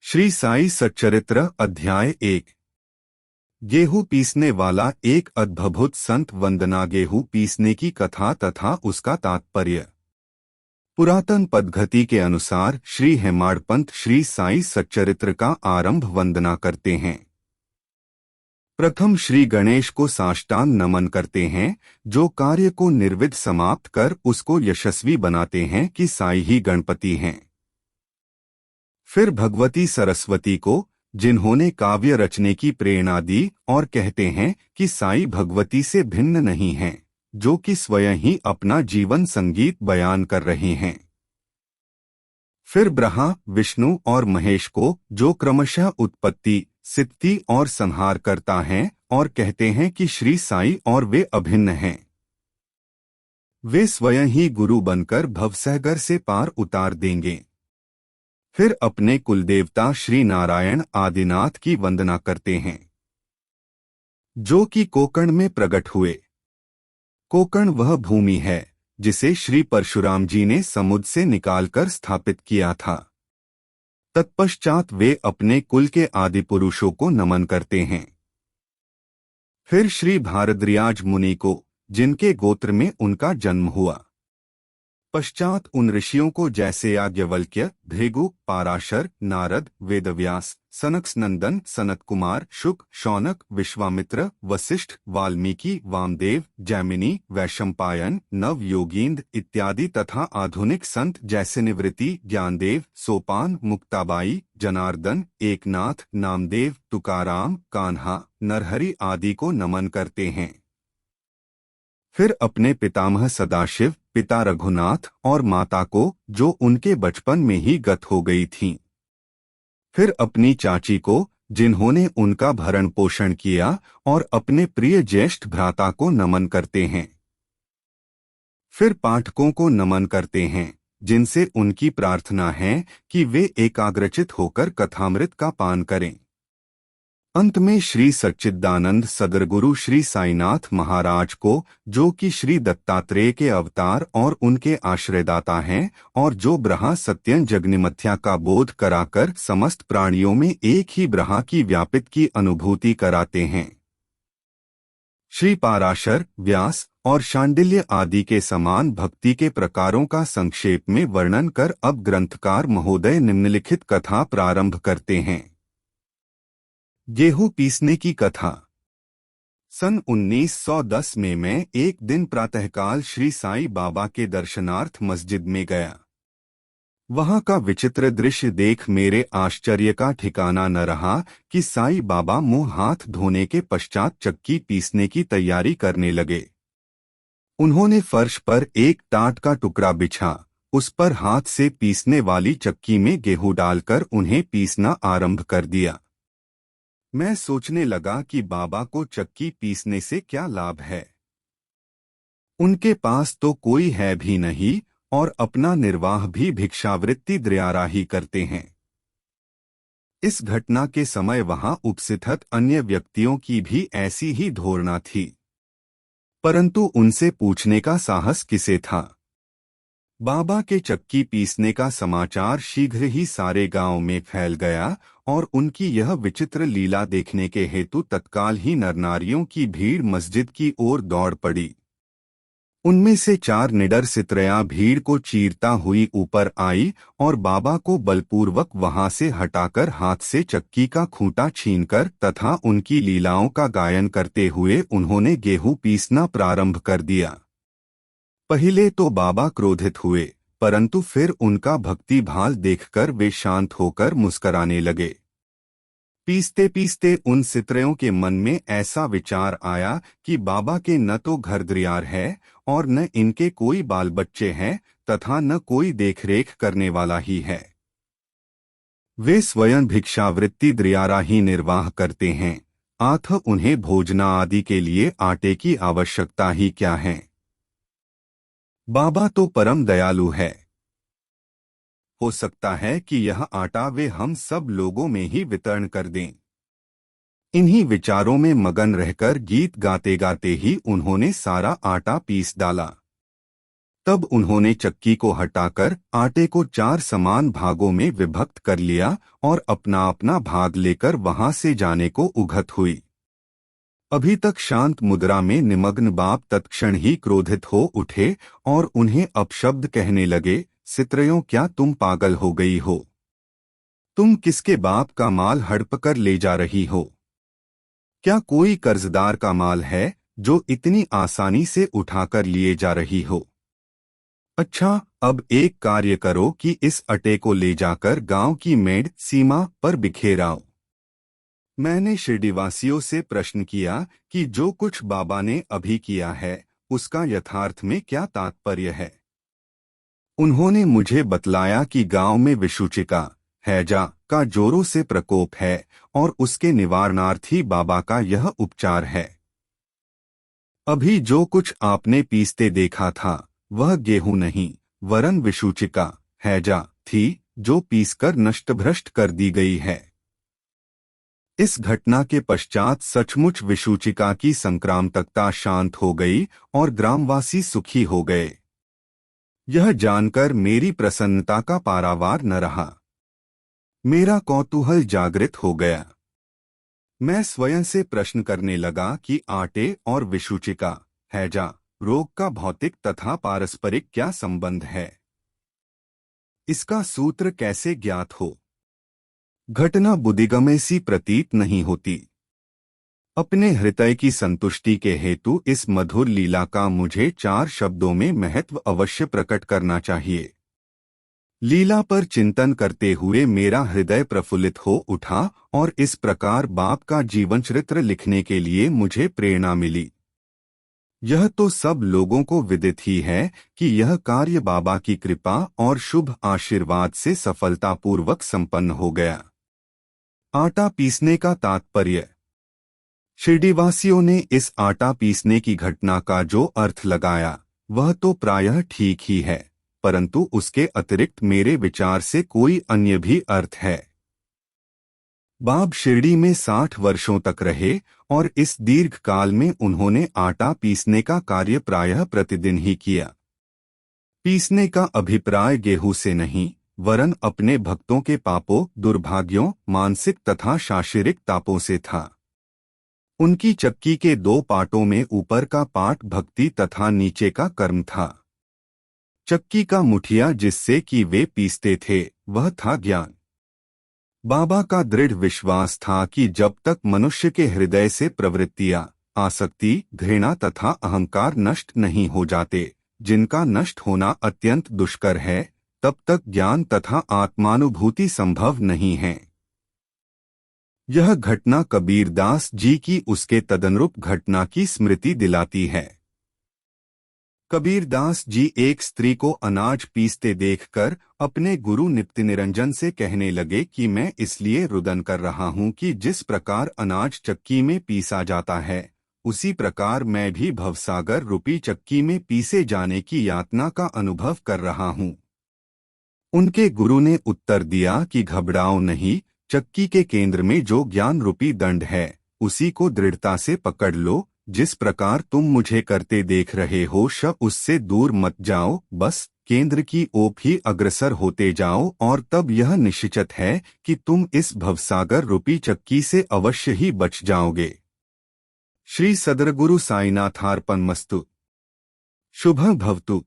श्री साई सच्चरित्र अध्याय 1। गेहूं पीसने वाला एक अद्भुत संत वंदना। गेहूं पीसने की कथा तथा उसका तात्पर्य। पुरातन पद्धति के अनुसार श्री हेमाडपंत श्री साई सच्चरित्र का आरंभ वंदना करते हैं। प्रथम श्री गणेश को साष्टांग नमन करते हैं, जो कार्य को निर्विघ्न समाप्त कर उसको यशस्वी बनाते हैं कि साई ही गणपति हैं। फिर भगवती सरस्वती को, जिन्होंने काव्य रचने की प्रेरणा दी, और कहते हैं कि साई भगवती से भिन्न नहीं हैं, जो कि स्वयं ही अपना जीवन संगीत बयान कर रहे हैं। फिर ब्रह्मा, विष्णु और महेश को, जो क्रमशः उत्पत्ति, स्थिति और संहार करता है, और कहते हैं कि श्री साई और वे अभिन्न हैं। वे स्वयं ही गुरु बनकर भवसागर से पार उतार देंगे। फिर अपने कुलदेवता श्री नारायण आदिनाथ की वंदना करते हैं, जो कि कोकण में प्रकट हुए। कोकण वह भूमि है जिसे श्री परशुराम जी ने समुद्र से निकालकर स्थापित किया था। तत्पश्चात वे अपने कुल के आदि पुरुषों को नमन करते हैं। फिर श्री भारद्वाज मुनि को, जिनके गोत्र में उनका जन्म हुआ। पश्चात उन ऋषियों को, जैसे याज्ञवल्क्य, भृगु, पाराशर, नारद, वेदव्यास, सनकसनंदन, सनत कुमार, शुक, शौनक, विश्वामित्र, वशिष्ठ, वाल्मीकि, वामदेव, जैमिनी, वैशंपायन, नव योगींद्र इत्यादि तथा आधुनिक संत जैसे निवृत्ति, ज्ञानदेव, सोपान, मुक्ताबाई, जनार्दन, एकनाथ, नामदेव, तुकाराम, कान्हा, नरहरि आदि को नमन करते हैं। फिर अपने पितामह सदाशिव, पिता रघुनाथ और माता को, जो उनके बचपन में ही गत हो गई थीं। फिर अपनी चाची को, जिन्होंने उनका भरण पोषण किया, और अपने प्रिय ज्येष्ठ भ्राता को नमन करते हैं। फिर पाठकों को नमन करते हैं, जिनसे उनकी प्रार्थना है कि वे एकाग्रचित होकर कथामृत का पान करें। अंत में श्री सच्चिदानंद सदगुरु श्री साईनाथ महाराज को, जो कि श्री दत्तात्रेय के अवतार और उनके आश्रयदाता हैं, और जो ब्रह्मा सत्यं जगन्मिथ्या का बोध कराकर समस्त प्राणियों में एक ही ब्रह्मा की व्यापित की अनुभूति कराते हैं। श्री पाराशर, व्यास और शांडिल्य आदि के समान भक्ति के प्रकारों का संक्षेप में वर्णन कर अब ग्रंथकार महोदय निम्नलिखित कथा प्रारंभ करते हैं। गेहूं पीसने की कथा। सन 1910 में मैं एक दिन प्रातःकाल श्री साई बाबा के दर्शनार्थ मस्जिद में गया। वहां का विचित्र दृश्य देख मेरे आश्चर्य का ठिकाना न रहा कि साई बाबा मुंह हाथ धोने के पश्चात चक्की पीसने की तैयारी करने लगे। उन्होंने फर्श पर एक टाट का टुकड़ा बिछा, उस पर हाथ से पीसने वाली चक्की में गेहूं डालकर उन्हें पीसना आरंभ कर दिया। मैं सोचने लगा कि बाबा को चक्की पीसने से क्या लाभ है। उनके पास तो कोई है भी नहीं, और अपना निर्वाह भी भिक्षावृत्ति द्वारा ही करते हैं। इस घटना के समय वहां उपस्थित अन्य व्यक्तियों की भी ऐसी ही धारणा थी, परंतु उनसे पूछने का साहस किसे था। बाबा के चक्की पीसने का समाचार शीघ्र ही सारे गांव में फैल गया, और उनकी यह विचित्र लीला देखने के हेतु तत्काल ही नरनारियों की भीड़ मस्जिद की ओर दौड़ पड़ी। उनमें से 4 निडर सितरयां भीड़ को चीरता हुई ऊपर आई, और बाबा को बलपूर्वक वहां से हटाकर हाथ से चक्की का खूंटा छीनकर तथा उनकी लीलाओं का गायन करते हुए उन्होंने गेहूं पीसना प्रारंभ कर दिया। पहले तो बाबा क्रोधित हुए, परंतु फिर उनका भक्ति भाव देखकर वे शांत होकर मुस्कराने लगे। पीसते पीसते उन सितरयों के मन में ऐसा विचार आया कि बाबा के न तो घर द्वार है, और न इनके कोई बाल बच्चे हैं, तथा न कोई देखरेख करने वाला ही है। वे स्वयं भिक्षावृत्ति द्वारा ही निर्वाह करते हैं, अतः उन्हें भोजना आदि के लिए आटे की आवश्यकता ही क्या है। बाबा तो परम दयालु है। हो सकता है कि यह आटा वे हम सब लोगों में ही वितरण कर दें। इन्हीं विचारों में मगन रहकर गीत गाते गाते ही उन्होंने सारा आटा पीस डाला। तब उन्होंने चक्की को हटाकर आटे को 4 समान भागों में विभक्त कर लिया और अपना अपना भाग लेकर वहां से जाने को उघत हुई। अभी तक शांत मुद्रा में निमग्न बाप तत्क्षण ही क्रोधित हो उठे और उन्हें अपशब्द कहने लगे, सित्रयों, क्या तुम पागल हो गई हो? तुम किसके बाप का माल हड़पकर ले जा रही हो? क्या कोई कर्जदार का माल है जो इतनी आसानी से उठाकर लिए जा रही हो? अच्छा, अब एक कार्य करो कि इस अटे को ले जाकर गांव की मेड़ सीमा पर बिखेराओ। मैंने शिरडीवासियों से प्रश्न किया कि जो कुछ बाबा ने अभी किया है उसका यथार्थ में क्या तात्पर्य है। उन्होंने मुझे बतलाया कि गांव में विषुचिका हैजा का जोरों से प्रकोप है और उसके निवारणार्थ ही बाबा का यह उपचार है। अभी जो कुछ आपने पीसते देखा था वह गेहूं नहीं वरन विषुचिका हैजा थी जो पीसकर नष्टभ्रष्ट कर दी गई है। इस घटना के पश्चात सचमुच विषुचिका की संक्रामकता शांत हो गई और ग्रामवासी सुखी हो गए। यह जानकर मेरी प्रसन्नता का पारावार न रहा। मेरा कौतूहल जागृत हो गया। मैं स्वयं से प्रश्न करने लगा कि आटे और विषुचिका हैजा रोग का भौतिक तथा पारस्परिक क्या संबंध है? इसका सूत्र कैसे ज्ञात हो? घटना बुद्धिगम्य सी प्रतीत नहीं होती। अपने हृदय की संतुष्टि के हेतु इस मधुर लीला का मुझे 4 शब्दों में महत्व अवश्य प्रकट करना चाहिए। लीला पर चिंतन करते हुए मेरा हृदय प्रफुल्लित हो उठा और इस प्रकार बाप का जीवन चरित्र लिखने के लिए मुझे प्रेरणा मिली। यह तो सब लोगों को विदित ही है कि यह कार्य बाबा की कृपा और शुभ आशीर्वाद से सफलतापूर्वक संपन्न हो गया। आटा पीसने का तात्पर्य। शिरडीवासियों ने इस आटा पीसने की घटना का जो अर्थ लगाया वह तो प्रायः ठीक ही है, परंतु उसके अतिरिक्त मेरे विचार से कोई अन्य भी अर्थ है। बाब शिरडी में 60 वर्षों तक रहे और इस दीर्घ काल में उन्होंने आटा पीसने का कार्य प्रायः प्रतिदिन ही किया। पीसने का अभिप्राय गेहूं से नहीं वरन अपने भक्तों के पापों, दुर्भाग्यों, मानसिक तथा शारीरिक तापों से था। उनकी चक्की के 2 पाटों में ऊपर का पाट भक्ति तथा नीचे का कर्म था। चक्की का मुठिया जिससे कि वे पीसते थे वह था ज्ञान। बाबा का दृढ़ विश्वास था कि जब तक मनुष्य के हृदय से प्रवृत्तियां, आसक्ति, घृणा तथा अहंकार नष्ट नहीं हो जाते, जिनका नष्ट होना अत्यंत दुष्कर है, तब तक ज्ञान तथा आत्मानुभूति संभव नहीं है। यह घटना कबीरदास जी की उसके तदनुरूप घटना की स्मृति दिलाती है। कबीरदास जी एक स्त्री को अनाज पीसते देखकर अपने गुरु नित्य से कहने लगे कि मैं इसलिए रुदन कर रहा हूँ कि जिस प्रकार अनाज चक्की में पीसा जाता है उसी प्रकार मैं भी भवसागर रूपी चक्की में पीसे जाने की यातना का अनुभव कर रहा हूँ। उनके गुरु ने उत्तर दिया कि घबराओ नहीं, चक्की के केंद्र में जो ज्ञान रूपी दंड है उसी को दृढ़ता से पकड़ लो। जिस प्रकार तुम मुझे करते देख रहे हो उससे दूर मत जाओ, बस केंद्र की ओर ही अग्रसर होते जाओ और तब यह निश्चित है कि तुम इस भवसागर रूपी चक्की से अवश्य ही बच जाओगे। श्री सद्गुरु साईनाथार्पणमस्तु। शुभं भवतु।